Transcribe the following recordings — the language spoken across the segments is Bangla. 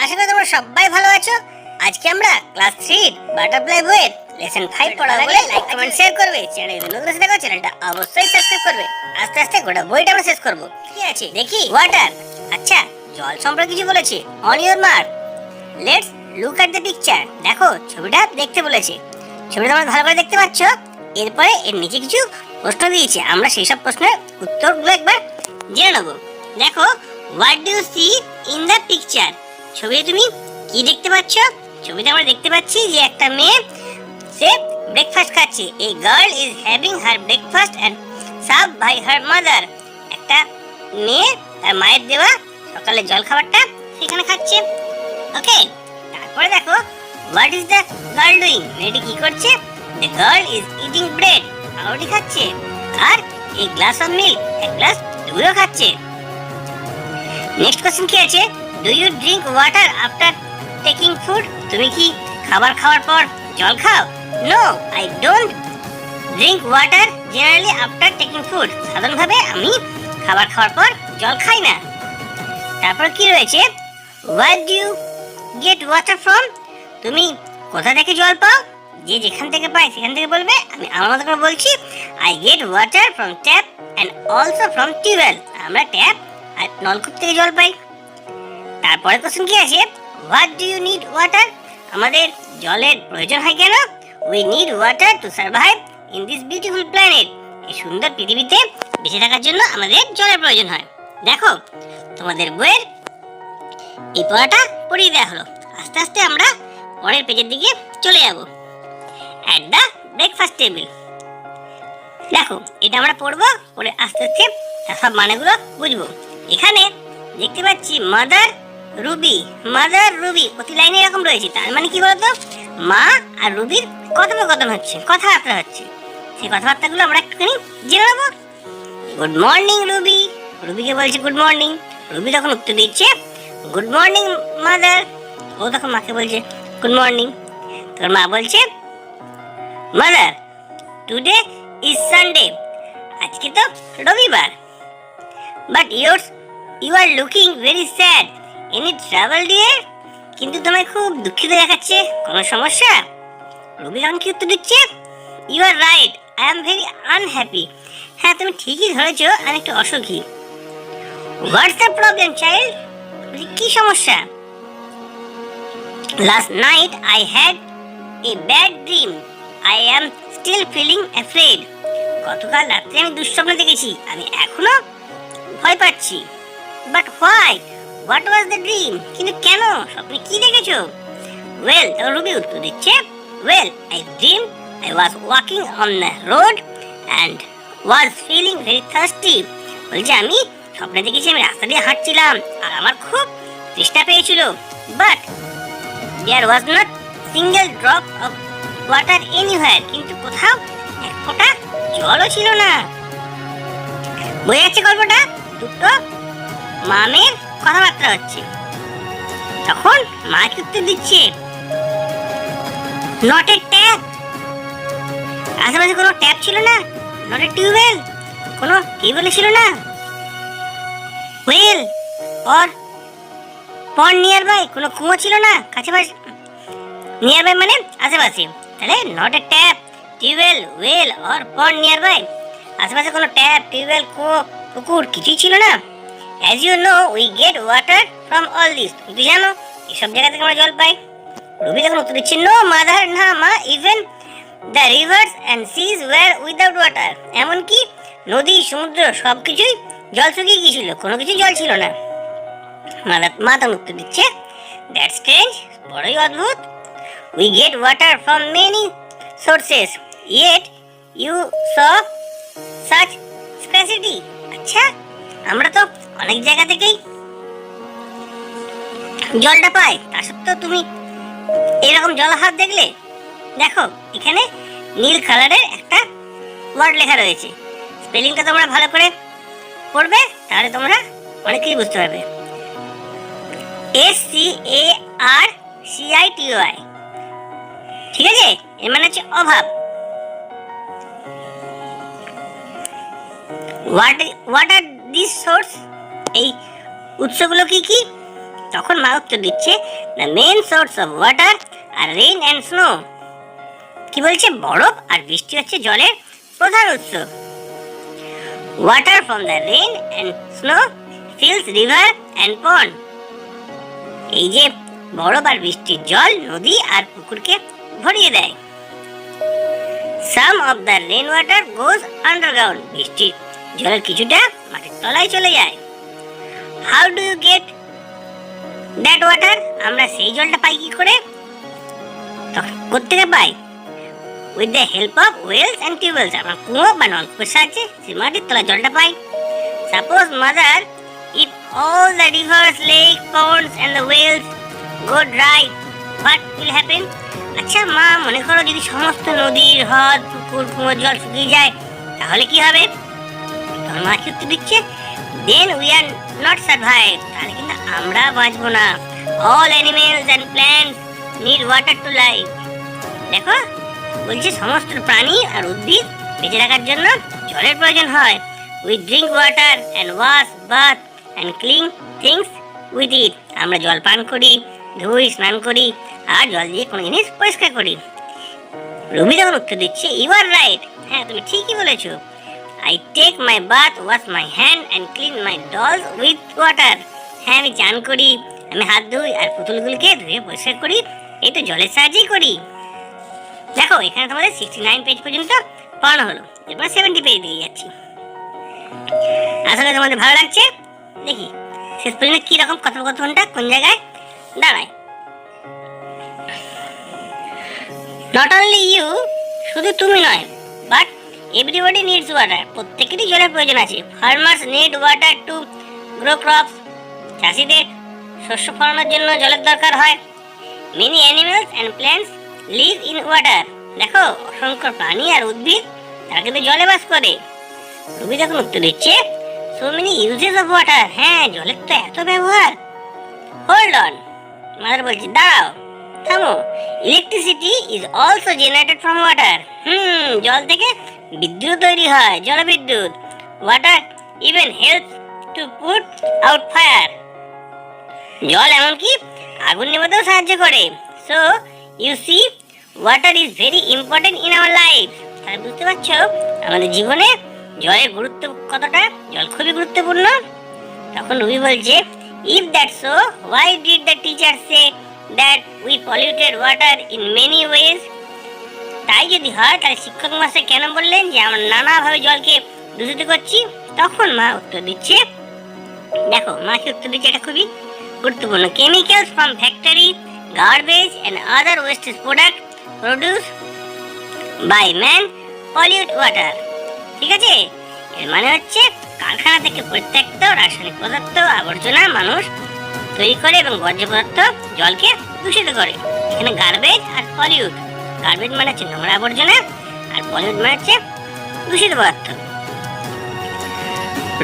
আশা করি তোমরা সবাই ভালো আছো। আজকে আমরা ক্লাস 3 বাটারফ্লাই বইয়ের লেসন 5 পড়াবো। বলে লাইক কমেন্ট শেয়ার করবে, চ্যানেলে নতুন এসে দেখো চ্যানেলটা অবশ্যই সাবস্ক্রাইব করবে। আস্তে আস্তে গোটা বইটা আমরা শেষ করব। কি আছে দেখি? ওয়াটার। আচ্ছা, জল সম্পর্কে কিছু বলেছে। On your mark, let's look at the picture. দেখো ছবিটা দেখতে বলেছে। ছবিটা তোমরা ভালো করে দেখতে পাচ্ছ। এরপরে এর নিচে কিছু প্রশ্ন দিয়েছে, আমরা সেই সব প্রশ্নের উত্তরগুলো একবার জেনে নেব। দেখো, what do you see in the picture? ছবিতে তুমি কি দেখতে পাচ্ছ? ছবিতে আমরা দেখতে পাচ্ছি যে একটা মেয়ে সে ব্রেকফাস্ট খাচ্ছে। A girl is having her breakfast and serve by her mother. একটা মেয়ে তার মায়ের দেওয়া সকালে জল খাবারটা সেখানে খাচ্ছে। ওকে, তারপরে দেখো, what is the girl doing? মেয়েটি কি করছে? The girl is eating bread, পাউরুটি খাচ্ছে। আর এ গ্লাস অফ মিল্ক, এক গ্লাস দুধও খাচ্ছে। নেক্সট কোশ্চেন কি আছে? Do you drink water after taking food? তুমি কি খাবার খাওয়ার পর জল খাও? No, I don't drink water generally after taking food. সাধারণভাবে আমি খাবার খাওয়ার পর জল খাই না। তারপর কি রয়েছে? Where do you get water from? তুমি কোথা থেকে জল পাও? যে যেখান থেকে পাই সেখান থেকে বলবে। আমি আমার মতো করে বলছি, I get water from tap and also from tube well. আমরা ট্যাপ আর নলকূপ থেকে জল পাই। তারপরে কোশ্চেন কি আছে? What do you need water? আমাদের জলের প্রয়োজন হয় কেন? We need water to survive in this beautiful planet. এই সুন্দর পৃথিবীতে বেঁচে থাকার জন্য আমাদের জলের প্রয়োজন হয়। দেখো, তোমাদের বইয়ের এই পড়াটা পড়িয়ে দেওয়া হলো। আস্তে আস্তে আমরা পরের পেজের দিকে চলে যাব। At the breakfast table. দেখো, এটা আমরা পড়বো, পড়ে আস্তে আস্তে সব মানেগুলো বুঝবো। এখানে দেখতে পাচ্ছি মাদার রুবি। মাদার রুবি প্রতি লাইনে এরকম রয়েছে। তার মানে কি বলতো? মা আর রুবির কথোপকথন হচ্ছে, কথাবার্তা হচ্ছে। সেই কথাবার্তাগুলো আমরা একটুখানি জেনে নেবো। Good morning Ruby. রুবিকে বলছে গুড মর্নিং। রুবি তখন উত্তর দিচ্ছে গুড মর্নিং মাদার। ও তখন মাকে বলছে গুড মর্নিং। তোর মা বলছে মাদার টুডে ইজ সানডে। আজকে তো রবিবার। But you are looking very sad. Any travel dear? কিন্তু তোমায় খুব দুঃখিত দেখাচ্ছে। কোনো সমস্যা? রবি তখন কি উত্তর দিচ্ছে? You are right, I am very unhappy. হ্যাঁ, তুমি ঠিকই ধরেছ, আমি একটু অসুখী। What's the problem child? কি সমস্যা? Last night I had a bad dream, I am still feeling afraid. গতকাল রাত্রে আমি দুঃস্বপ্ন দেখেছি, আমি এখনো ভয় পাচ্ছি। But why? What was the dream? কিন্তু কেন? স্বপ্নে কি দেখেছো? ওয়েল, তখন রুবি উত্তর দিচ্ছে, well I dream I was walking on the road and was feeling very thirsty. বলছে আমি স্বপ্নে দেখেছি আমি রাস্তা দিয়ে হাঁটছিলাম আর আমার খুব তৃষ্ণা পেয়েছিল। But there was not single drop of water anywhere. কিন্তু কোথাও এক ফোঁটা জলও ছিল না। বোঝা যাচ্ছে গল্পটা? দুটো মামের কথাবার্তা হচ্ছে। তখন মা কি উত্তর দিচ্ছে? Not a tap. আশেপাশে কোনো ট্যাপ ছিল না। নট এ টিউবওয়েল, কোনো টিউবওয়েল ছিল না। ওয়েল অর পর নিয়ার বাই, কোনো কুয়ো ছিল না কাছাকাছি। নিয়ার বাই মানে আশেপাশে। তাহলে not a tap, tube well, well or পর নিয়ার বাই। আশেপাশে কোনো ট্যাপ, টিউবওয়েল, কুয়ো, পুকুর কিছুই ছিল না। As you know we get water from all this. তুমি জানো এসব জায়গা থেকে আমরা জল পাই। রবি তখন উত্তর দিচ্ছে নো মাদার, না মা, even the rivers and seas were without water. এমনকি নদী, সমুদ্র সব কিছুই জল শুকিয়ে গিয়েছিল, কোনো কিছু জল ছিল না। মা তখন উত্তর দিচ্ছে দ্যাটস স্ট্রেঞ্জ, বড়ই অদ্ভুত। We get water from many sources yet you saw such scarcity. আচ্ছা, আমরা তো অনেক জায়গা থেকেই জলটা পাই, তা সত্ত্বেও তুমি এরকম জলাহার দেখলে? দেখো, এখানে নীল কালারের একটা ওয়ার্ড লেখা রয়েছে। স্পেলিংটা তোমরা ভালো করে পড়বে, তাহলে তোমরা অনেক কিছু বুঝতে পারবে। SCARCITY, ঠিক আছে? এর মানে হচ্ছে অভাব। What are this source? এই উৎসগুলো কি কি? তখন মা উত্তর দিচ্ছে, the main source of water are rain and snow. কি বলছে? বরফ আর বৃষ্টি হচ্ছে জলের প্রধান উৎস। Water from the rain and snow fills river and pond. এই যে বরফ আর বৃষ্টির জল নদী আর পুকুরকে ভরিয়ে দেয়। Some of the rain water goes underground. বৃষ্টির জলের কিছুটা মাটির তলায় চলে যায়। How do you get that water? আমরা সেই জলটা পাই কি করে? কোত্থেকে পাই? With the help of wells and tubewells. আমরা কুয়ো বা নলকূপের সাহায্যে সেই মাটির তলায় জলটা পাই। Suppose mother, if all the rivers, lakes, ponds and the wells go dry, what will happen? আচ্ছা মা, মনে করো যদি সমস্ত নদীর হ্রদ পুকুর কুয়োর জল শুকিয়ে যায় তাহলে কি হবে? তখন মা কি উত্তর দিচ্ছে, then we are not survive। তাহলে কিন্তু আমরা বাঁচবো না। all animals and plants need water to live। দেখো বলছে সমস্ত প্রাণী আর উদ্ভিদ বেঁচে থাকার জন্য জলের প্রয়োজন হয়। we drink water and wash, bath and clean things with it। আমরা জল পান করি, ধুই, স্নান করি আর জল দিয়ে কোনো জিনিস পরিষ্কার করি। রবি তখন উত্তর দিচ্ছে, ইউ আর রাইট। হ্যাঁ, তুমি ঠিকই বলেছো। I take my bath, wash my hand and clean my dolls with water। হ্যাঁ, আমি চান করি, আমি হাত ধুই আর পুতুলগুলোকে ধুয়ে পরিষ্কার করি, এই তো জলের সাহায্যেই করি। দেখো এখানে তোমাদের 69 পেজ পর্যন্ত পড়ানো হলো। এরপর 70 পেজ দিয়ে যাচ্ছি। আসলে তোমাদের ভালো লাগছে? দেখি শেষ পর্যন্ত কি রকম কথোপকথনটা কোন জায়গায় দাঁড়ায়। নট অনলি ইউ, শুধু তুমি নয়, বাট এভরিবডি নিডস ওয়াটার। প্রত্যেকেরই জলের প্রয়োজন আছে। Farmers need water to grow crops. চাষিদের শস্য ফলানোর জন্য জলের দরকার হয়। Many animals and plants live in water. দেখো অসংখ্য প্রাণী আর উদ্ভিদ তারা কিন্তু জলে বাস করে। রবি যখন উত্তর দিচ্ছে, so many uses of water. হ্যাঁ, জলের তো এত ব্যবহার। হোল্ড অন, মাদার বলছে দাঁড়াও, থামো। Electricity is also generated from water. জল থেকে বিদ্যুৎ তৈরি হয়, জলবিদ্যুৎ। Water even helps to put out fire. জল এমনকি আগুন নেভাতেও সাহায্য করে। So you see, water is very important in our life. তাহলে বুঝতে পারছো আমাদের জীবনে জলের গুরুত্ব কতটা। জল খুবই গুরুত্বপূর্ণ। তখন রবি বলছে, if that so, why did the teacher say that we polluted water in many ways? তাই যদি হয় তাহলে শিক্ষক মহাশয় কেন বললেন যে আমরা নানাভাবে জলকে দূষিত করছি? তখন মা উত্তর দিচ্ছে, দেখো মা কি উত্তর দিচ্ছে, এটা খুবই গুরুত্বপূর্ণ। Chemicals from factory, garbage and other wastage product produce by man pollute water. ঠিক আছে, এর মানে হচ্ছে কারখানা থেকে পরিত্যক্ত রাসায়নিক পদার্থ আবর্জনা মানুষ তৈরি করে এবং বর্জ্য পদার্থ জলকে দূষিত করে। এখানে গার্বেজ আর পলিউট। গার্বেজ মানে হচ্ছে নোংরা আবর্জনা আর পলিউট মানে হচ্ছে দূষিত পদার্থ।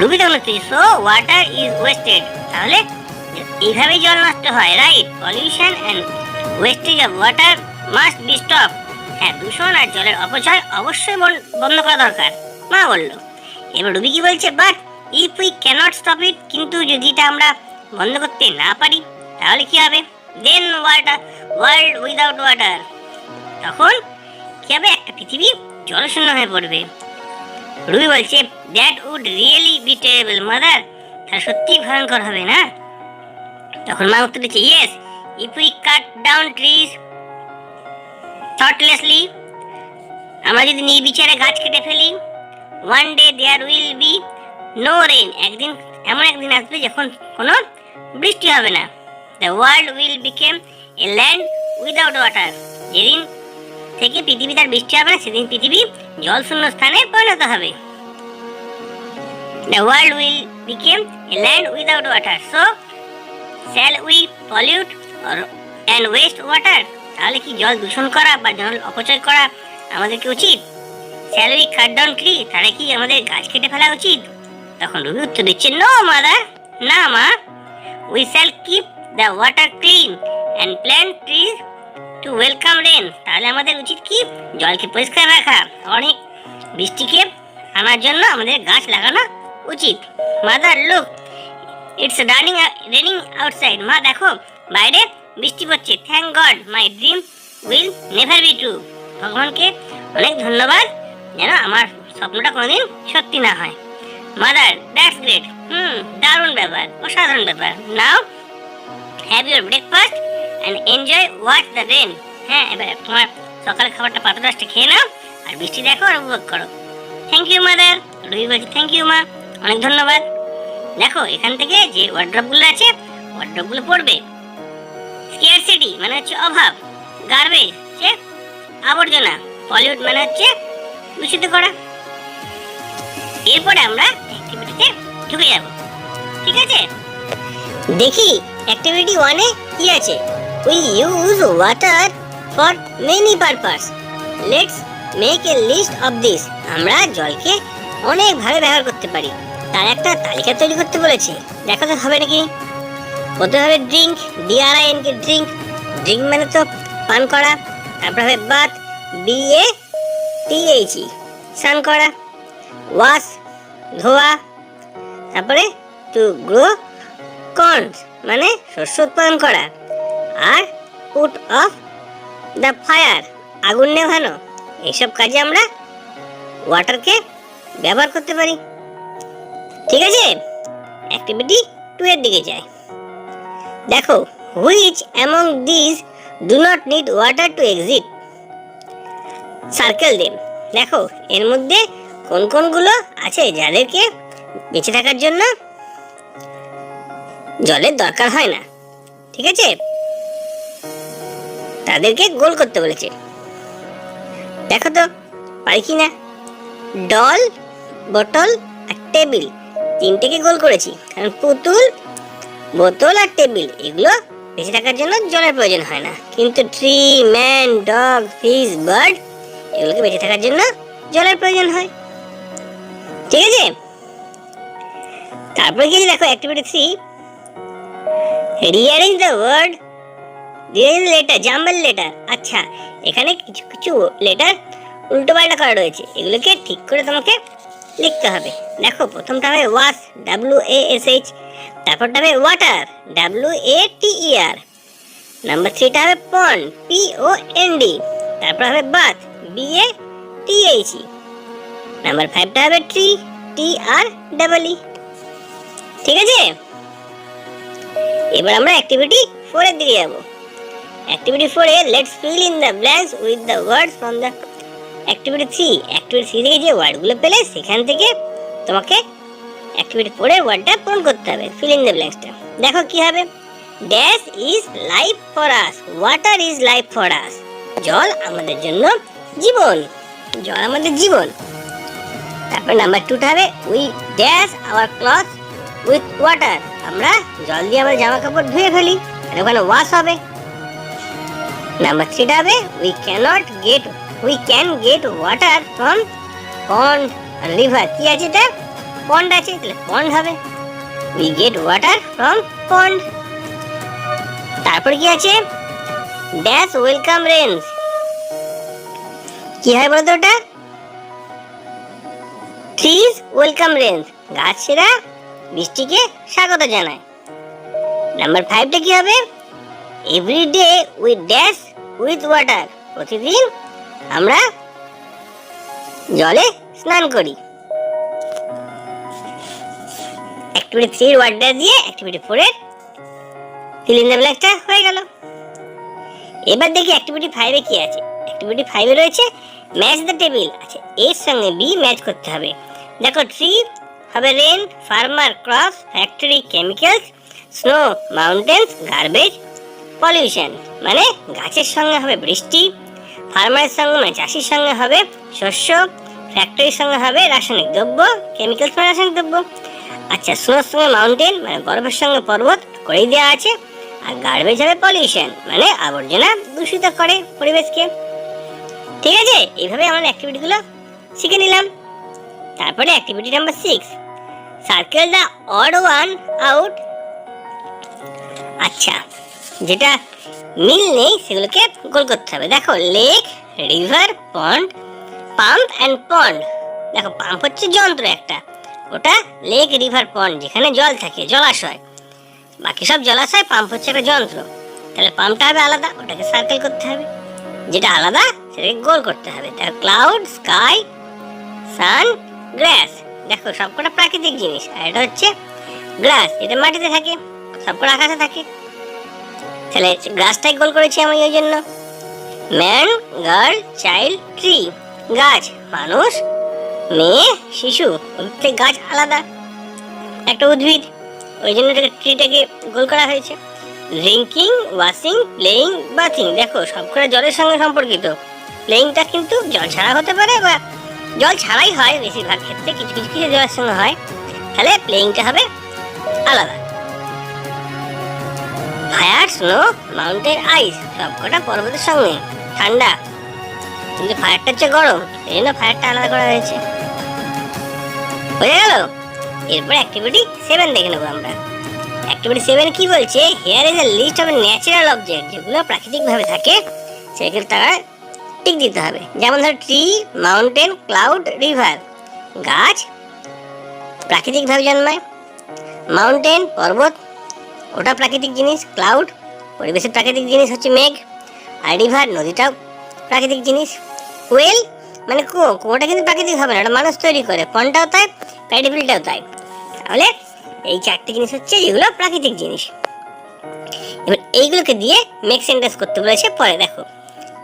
রবি তখন হচ্ছে, সো ওয়াটার ইজ ওয়েস্টেড। তাহলে এইভাবেই জল নষ্ট হয়, right? Pollution and wastage of water must be stop. হ্যাঁ, দূষণ আর জলের অপচয় অবশ্যই বন্ধ করা দরকার, মা বললো। এবার রবি কি বলছে, but if we cannot stop it, কিন্তু যদি এটা আমরা বন্ধ করতে না পারি তাহলে কি হবে? দেন ওয়ার্ল্ড উইদাউট ওয়াটার। তখন কি হবে? একটা পৃথিবী জলশূন্য হয়ে পড়বে। রবি বলছে, that would really be terrible mother. তাহলে সত্যি ভয়ঙ্কর হবে না? তখন মা উত্তর দিচ্ছে, yes, if we cut down trees thoughtlessly. আমরা যদি নির্বিচারে গাছ কেটে ফেলি, one day there will be no rain. এমন একদিন আসবে যখন কোনো বৃষ্টি হবে না। The world will become a land without water. যেদিন থেকে পৃথিবী তার বৃষ্টি হবে না সেদিন পৃথিবী জলশূন্য স্থানে পরিণত হবে। The world will become a land without water. So shall we pollute and West water? তাহলে কি জল দূষণ করা বা জল অপচয় করা আমাদের কি উচিত? Shall we cut down tree? তাহলে কি আমাদের গাছ কেটে ফেলা উচিত? তখন রবি উত্তর দিচ্ছে, নো মাদার, না মা। We shall keep the water clean and plant trees to welcome rain. তাহলে আমাদের উচিত কি? জলকে পরিষ্কার রাখা, অনেক বৃষ্টিকে আনার জন্য আমাদের গাছ লাগানো উচিত। Mother look, it's raining outside. মা দেখো বাইরে বৃষ্টি পড়ছে। Thank god my dream will never be true. ভগবানকে অনেক ধন্যবাদ যেন আমার স্বপ্নটা কোনোদিন সত্যি না হয়। Mother that's great. দারুণ ব্যাপার, অসাধারণ ব্যাপার। Now have your breakfast and enjoy watch the rain. হ্যাঁ, এবার তোমার সকালের খাবারটা পাতলা খেয়ে নাও আর বৃষ্টি দেখো আর উপভোগ করো। Thank you mother. রুহি বলছি থ্যাংক ইউ মা, অনেক ধন্যবাদ। দেখো এখান থেকে যে ওয়ার্ড্রপগুলো আছে ওয়ার্ড্রপগুলো পড়বে। স্কেয়ারসিটি মানে হচ্ছে অভাব, গার্বেজ হচ্ছে আবর্জনা, পলিউট মানে হচ্ছে দূষিত করা। এরপরে আমরা অ্যাক্টিভিটিতে ঢুকে যাব, ঠিক আছে? দেখি অ্যাক্টিভিটি 1-এ কি আছে। We use water for many purpose, let's make a list of this. আমরা জলকে অনেক ভাবে ব্যবহার করতে পারি, তার একটা তালিকা তৈরি করতে বলেছে। দেখো তো হবে নাকি। প্রথমে হবে ড্রিঙ্ক, DRINK ড্রিঙ্ক, ড্রিঙ্ক মানে তো পান করা। তারপর হবে বাথ, BATHE স্নান করা। ওয়াশ ধোয়া। তারপরে টু গ্রো কর্নস মানে শস্য উৎপাদন করা। আর পুট অফ দ্য ফায়ার আগুন নেভানো। এইসব কাজে আমরা ওয়াটারকে ব্যবহার করতে পারি, ঠিক আছে? অ্যাক্টিভিটি 2 এর দিকে যাই। দেখো which among this do not need water two exit, circle them. দেখো এর মধ্যে কোন কোনগুলো আছে যাদেরকে বেঁচে থাকার জন্য জলের দরকার হয় না, ঠিক আছে? তাদেরকে গোল করতে বলেছে। দেখো তো পারি কি না। ডল, বোতল আর টেবিল, তিনটেকে গোল করেছি, কারণ পুতুল, বোতল আর টেবিল এগুলো বেঁচে থাকার জন্য জলের প্রয়োজন হয় না, কিন্তু tree, man, dog, fish, bird এগুলোকে বেঁচে থাকার জন্য জলের প্রয়োজন হয়, ঠিক আছে? তারপরে কি দেখো activity 3, rearrange the word, rearrange letter, jumble letter. আচ্ছা এখানে কিছু কিছু লেটার উল্টো পাল্টা করা রয়েছে, এগুলোকে ঠিক করে তোমাকে লিখতে হবে। দেখো প্রথমটা হবে ওয়াশ, WASH। তারপরটা হবে ওয়াটার, WATER। নাম্বার 3টা হবে পন্ড, POND। তারপর হবে বাথ, BATHE। নাম্বার 5টা হবে ট্রি, TREE। ঠিক আছে? এবার আমরা অ্যাক্টিভিটি 4 এর দিকে যাব। Activity 4 A let's fill in the blanks with the words from the activity 3। Activity 3 থেকে যে ওয়ার্ডগুলো পেলে সেখান থেকে তোমাকে অ্যাক্টিভিটি 4 এর ওয়ার্ডটা পূরণ করতে হবে, ফিল ইন দ্য ব্ল্যাঙ্কসটা। দেখো কি হবে। Dash is life for us, water is life for us. জল আমাদের জন্য জীবন, জল আমাদের জীবন। তারপর নাম্বার 2টা হবে we dash our cloth with water. আমরা জল দিয়ে আমাদের জামা কাপড় ধুয়ে ফেলি, ওখানে ওয়াশ হবে। নাম্বার 3টা হবে we can get water from pond আর রিভার। কি আছে এটা? পন্ড আছে, তাহলে পন্ড হবে। We get water from pond. তারপর কি আছে? Dash welcome rains. কি হয় বলতো ওটা? ট্রিজ ওয়েলকাম রেনস, গাছেরা বৃষ্টিকে স্বাগত জানায়। নাম্বার 5টা কি হবে? Every day we dash with water. প্রতিদিন আমরা জলে স্নান করি। অ্যাক্টিভিটি 3 এর ওয়ার্ডটা দিয়ে অ্যাক্টিভিটি 4 এর ফিল ইন দ্য ব্ল্যাঙ্কসটা হয়ে গেল। এবার দেখি অ্যাক্টিভিটি 5 এ কি আছে। অ্যাক্টিভিটি 5 এ রয়েছে ম্যাচ দ্য টেবিল। আচ্ছা এর সঙ্গে বি ম্যাচ করতে হবে। দেখো ট্রি হবে rain, farmer crops, factory chemicals, snow mountains, garbage pollution. মানে গাছের সঙ্গে হবে বৃষ্টি, ফার্মারের সঙ্গে মানে চাষির সঙ্গে হবে শস্য, ফ্যাক্টরির সঙ্গে হবে রাসায়নিক দ্রব্য, কেমিক্যালস মানে রাসায়নিক দ্রব্য। আচ্ছা স্নোর সঙ্গে মাউন্টেন মানে বরফের সঙ্গে পর্বত করেই দেওয়া আছে। আর গার্বেজ হবে পলিউশন মানে আবর্জনা দূষিত করে পরিবেশকে। ঠিক আছে? এইভাবে আমরা অ্যাক্টিভিটিগুলো শিখে নিলাম। তারপরে activity number 6, circle the odd one out. আচ্ছা যেটা মিল নেই সেগুলোকে গোল করতে হবে। দেখো lake, river, pond, pump and pond. দেখো পাম্প হচ্ছে যন্ত্র একটা, ওটা লেক, রিভার, পন্ড, যেখানে জল থাকে, জলাশয়। বাকি সব জলাশয়, পাম্প হচ্ছে একটা যন্ত্র। তাহলে পাম্পটা হবে আলাদা, ওটাকে সার্কেল করতে হবে। যেটা আলাদা সেটাকে গোল করতে হবে। দেখো ক্লাউড, স্কাই, সান, গ্রাস, দেখো সবকটা প্রাকৃতিক জিনিস। আর এটা হচ্ছে গ্রাস, এটা মাটিতে থাকে, সবকটা আকাশে থাকে। তাহলে গ্রাসটাই গোল করেছি আমি ওই জন্য। ম্যান, গার্ল, চাইল্ড, ট্রি, গাছ, মানুষ, মেয়ে, শিশু। প্রত্যেক গাছ আলাদা, একটা উদ্ভিদ, ওই জন্য ট্রিটাকে গোল করা হয়েছে। ড্রিঙ্কিং, ওয়াশিং, প্লেইং, বাথিং, দেখো সবকটা জলের সঙ্গে সম্পর্কিত। প্লেইংটা কিন্তু জল ছাড়া হতে পারে বা জল ছাড়াই হয় বেশিরভাগ ক্ষেত্রে, কিছু কিছু কিছু জলের সঙ্গে হয়। তাহলে প্লেইংটা হবে আলাদা। ফায়ার, স্নো, মাউন্টেন, আইস, সবকটা পর্বতের সঙ্গে। ঠান্ডা, কিন্তু ফায়ারটা হচ্ছে গরম, এই জন্য ফায়ারটা আলাদা করা হয়েছে। বোঝা গেল? এরপর অ্যাক্টিভিটি 7 দেখে নেবো আমরা। অ্যাক্টিভিটি 7 কি বলছে? Here is a list of natural object, যেগুলো প্রাকৃতিকভাবে থাকে সেগুলো তারা টিক দিতে হবে। যেমন ধর ট্রি, মাউন্টেন, ক্লাউড, রিভার, গাছ প্রাকৃতিকভাবে জন্মায়। মাউন্টেন, পর্বত, ওটা প্রাকৃতিক জিনিস। ক্লাউড, পরিবেশের প্রাকৃতিক জিনিস হচ্ছে মেঘ। আর রিভার, নদীটাও প্রাকৃতিক জিনিস। ওয়েল মানে কুয়োটা কিন্তু প্রাকৃতিক হবে না, ওটা মানুষ তৈরি করে। পন্ডটাও তাই, প্যাডিফিলটাও তাই। তাহলে এই 4টি জিনিস হচ্ছে যেগুলো প্রাকৃতিক জিনিস। এবার এইগুলোকে দিয়ে মেক সেন্টেন্স করতে বলেছে। পরে দেখো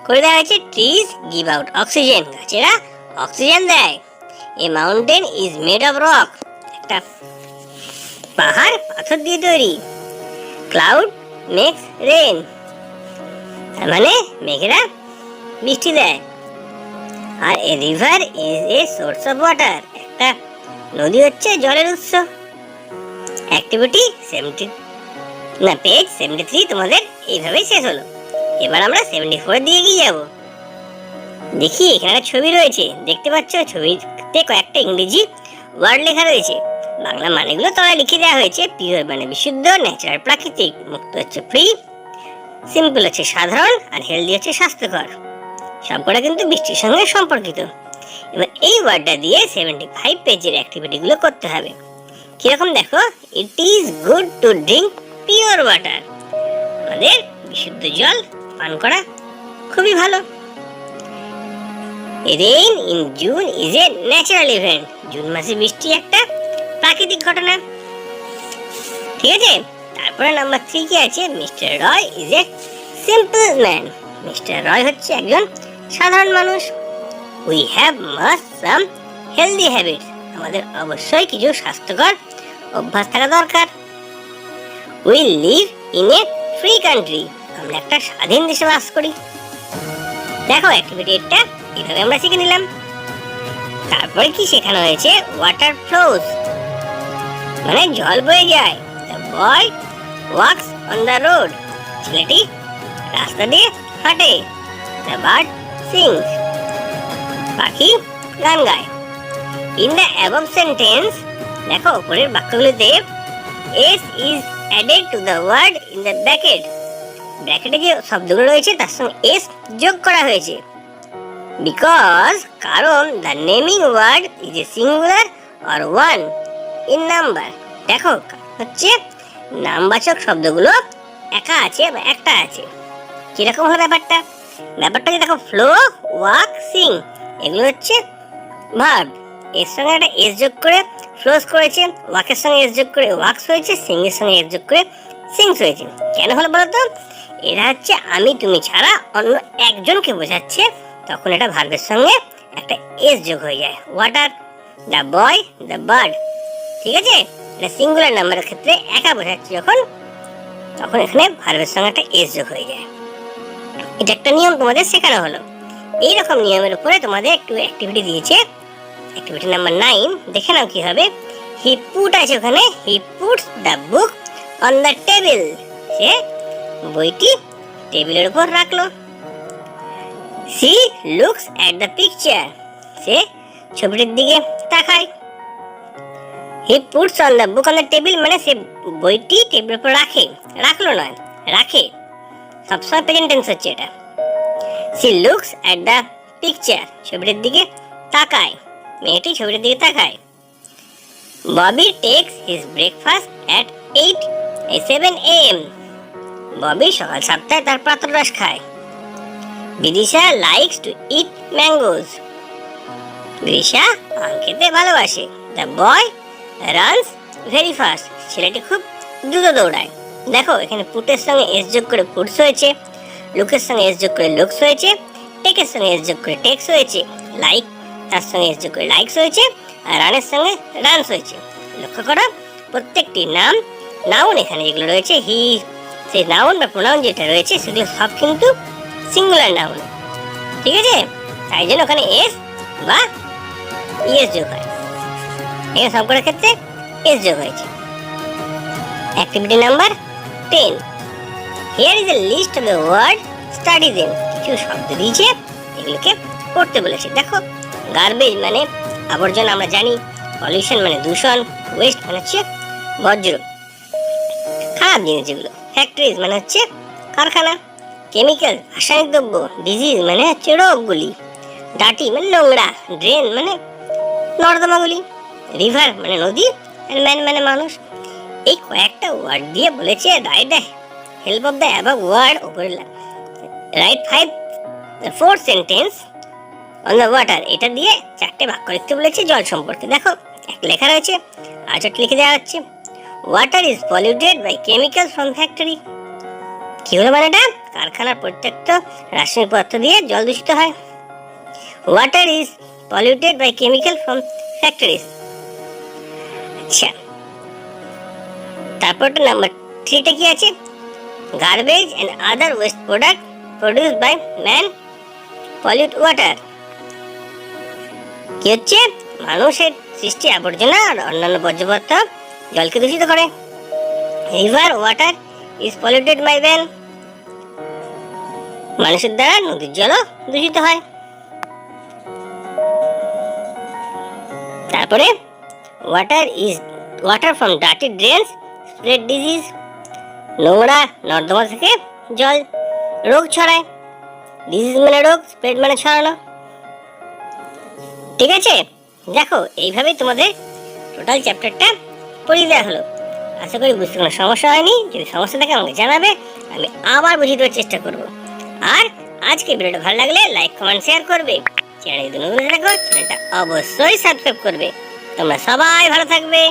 করে দেওয়া হয়েছে। ট্রিজ গিভ আউট অক্সিজেন, গাছেরা অক্সিজেন দেয়। A mountain is made of rock, একটা পাহাড় পাথর দিয়ে তৈরি। ক্লাউড মেক্স রেন, তার মানে মেঘেরা বৃষ্টি দেয়। আর a river is a source of water, একটা নদী হচ্ছে জলের উৎস। অ্যাক্টিভিটি 70 না পেজ 73 তোমাদের এইভাবেই শেষ হলো। এবার আমরা 74 দিয়ে এগিয়ে যাব। দেখি এখানে একটা ছবি রয়েছে, দেখতে পাচ্ছ? ছবিতে কয়েকটা ইংরেজি ওয়ার্ড লেখা রয়েছে। বাংলা মানেগুলো তলায় লিখে দেওয়া হয়েছে। পিওর মানে বিশুদ্ধ, ন্যাচারাল প্রাকৃতিক, মুক্ত হচ্ছে ফ্রি, সিম্পল হচ্ছে সাধারণ, আর হেলদি হচ্ছে স্বাস্থ্যকর। সবকটা কিন্তু বৃষ্টির সঙ্গে সম্পর্কিত। এবার এই ওয়ার্ডটা দিয়ে 75 পেজের অ্যাক্টিভিটিগুলো করতে হবে। কিরকম দেখো? It is good to drink pure water, আমাদের বিশুদ্ধ জল পান করা খুবই ভালো। Rain in June is a natural event, June মাসে বৃষ্টি একটা প্রাকৃতিক ঘটনা। ঠিক আছে? তারপরে নাম্বার 3 কি আছে? Mister Roy is a simple man, mister Roy হচ্ছে একজন সাধারণ মানুষ। We have must some healthy habits, আমাদের অবশ্যই কিছু স্বাস্থ্যকর অভ্যাস থাকা দরকার। We live in a free country, আমরা একটা স্বাধীন দেশে বাস করি। দেখো অ্যাক্টিভিটি এটা এইভাবে আমরা শিখে নিলাম। তারপরে কি শেখানো হয়েছে? ওয়াটার ফ্লোস মানে জল বয়ে যায়। The boy walks on the road, ছেলেটি রাস্তা দিয়ে হাঁটে। দ্য বার্ড সিংস, পাখি গান গায়। ইন দ্য অ্যাবভ সেন্টেন্স, দেখো উপরের বাক্যগুলিতে S is added to the word in the bracket, ব্র্যাকেটে যে শব্দগুলো রয়েছে তার সঙ্গে এস যোগ করা হয়েছে। বিকজ, কারণ the naming word is a singular or one in number. দেখো হচ্ছে নামবাচক শব্দগুলো একা আছে বা একটা আছে। কিরকম হলো ব্যাপারটা? ব্যাপারটা যে দেখো ফ্লো, ওয়াক, সিং, এগুলো হচ্ছে ভার্ব। এর সঙ্গে একটা এস যোগ করে ফ্লোস করেছে, ওয়াকের সঙ্গে এস যোগ করে ওয়াক্স হয়েছে, সিং এর সঙ্গে এস যোগ করে সিংস হয়েছে। কেন হলো বলতো? এরা হচ্ছে আমি তুমি ছাড়া অন্য একজনকে বোঝাচ্ছে, তখন এটা ভার্বের সঙ্গে একটা এস যোগ হয়ে যায়। Water, the boy, the bird. ঠিক আছে? এটা সিঙ্গুলার নাম্বারের ক্ষেত্রে একা বোঝাচ্ছে যখন, তখন এখানে ভার্বের সঙ্গে একটা এস যোগ হয়ে যায়। এটা একটা নিয়ম তোমাদের শেখানো হলো। এইরকম নিয়মের উপরে তোমাদের একটু অ্যাক্টিভিটি দিয়েছে। অ্যাক্টিভিটি নাম্বার 9 দেখে নাও কি হবে। হি পুট আছে ওখানে, he puts the book on the table, সে বইটি টেবিলের উপর রাখলো। She looks at the picture, সে ছবিটির দিকে তাকায়। He puts on the book on the table মানে সে বইটি টেবিলের উপর রাখে, রাখলো নয়, রাখে। সবসময় প্রেজেন্ট টেন্স হচ্ছে এটা। C looks at the picture, ছবিটির দিকে তাকায়, মেয়েটি ছবিটির দিকে তাকায়। Bobby takes his breakfast at 7 a.m. Bobby সকাল 7টায় তার প্রাতরাশ খায়। Bidisha likes to eat mangoes. Bidisha আম খেতে ভালোবাসে। The boy runs very fast. ছেলেটি খুব দ্রুত দৌড়ায়। দেখো এখানে পুটের সঙ্গে এস যোগ করে ফুডস হয়েছে, লুকের সঙ্গে এস যোগ করে লুকস হয়েছে, টেকের সঙ্গে এস যোগ করে টেক্স হয়েছে, লাইক তার সঙ্গে এস যোগ করে লাইকস হয়েছে, আর রানের সঙ্গে রানস হয়েছে। লক্ষ্য করো প্রত্যেকটি নাউন এখানে যেগুলো রয়েছে হি, সেই নাউন বা প্রোনাউন যেটা রয়েছে সেগুলো সব কিন্তু সিঙ্গুলার নাউন। ঠিক আছে, তাই জন্য ওখানে এস বা ইএস যোগ হয়। এখানে সবকটার ক্ষেত্রে এস যোগ হয়েছে। Activity number 10। Here is a list of the word study them. কিছু শব্দ দিয়েছে, এগুলোকে পড়তে বলেছে। দেখো গার্বেজ মানে আবর্জনা, আমরা জানি। পলিউশন মানে দূষণ, ওয়েস্ট মানে হচ্ছে বর্জ্য, খারাপ জিনিস যেগুলো। ফ্যাক্টরিজ মানে হচ্ছে কারখানা, কেমিক্যাল রাসায়নিক দ্রব্য, ডিজিজ মানে হচ্ছে রোগগুলি, ডাটি মানে নোংরা, ড্রেন মানে নর্দমাগুলি, রিভার মানে নদী, আর ম্যান মানে মানুষ। এই কয়েকটা ওয়ার্ড দিয়ে বলেছে write the help of the above word ওপরে write 4 sentence on the water. এটা দিয়ে 4টে বাক্য লিখতে বলেছে জল সম্পর্কে। দেখো এক লেখা রয়েছে, আর চারটে লিখে দেওয়া হচ্ছে। Water is polluted by chemicals from factory. কি হলো মানে এটা? কারখানার প্রত্যেকটা রাসায়নিক পদার্থ দিয়ে জল দূষিত হয়। Water is polluted by chemical from factories. আচ্ছা, তারপরটা নাম্বার 3টা কি আছে? Garbage and other waste product produced by man pollute water. কি হচ্ছে? মানুষের সৃষ্টি আবর্জনা আর অন্যান্য বর্জ্য পদার্থ জলকে দূষিত করে। River water is polluted by man. মানুষের দ্বারা নদীর জলও দূষিত হয়। তারপরে water from dirty drains spread disease. নোংরা নর্দমা থেকে জল রোগ ছড়ায়। ডিজিজ মানে রোগ, স্প্রেড মানে ছড়ানো। ঠিক আছে, দেখো এইভাবেই তোমাদের টোটাল চ্যাপ্টারটা পড়িয়ে দেওয়া হলো। আশা করি বুঝতে কোনো সমস্যা হয়নি। যদি সমস্যা থাকে আমাকে জানাবে, আমি আবার বুঝিয়ে দেওয়ার চেষ্টা করব। আর আজকে ভিডিওটা ভালো লাগলে লাইক কমেন্ট শেয়ার করবে। চ্যানেল যদি নতুন থাকো চ্যানেলটা অবশ্যই সাবস্ক্রাইব করবে। তোমরা সবাই ভালো থাকবে।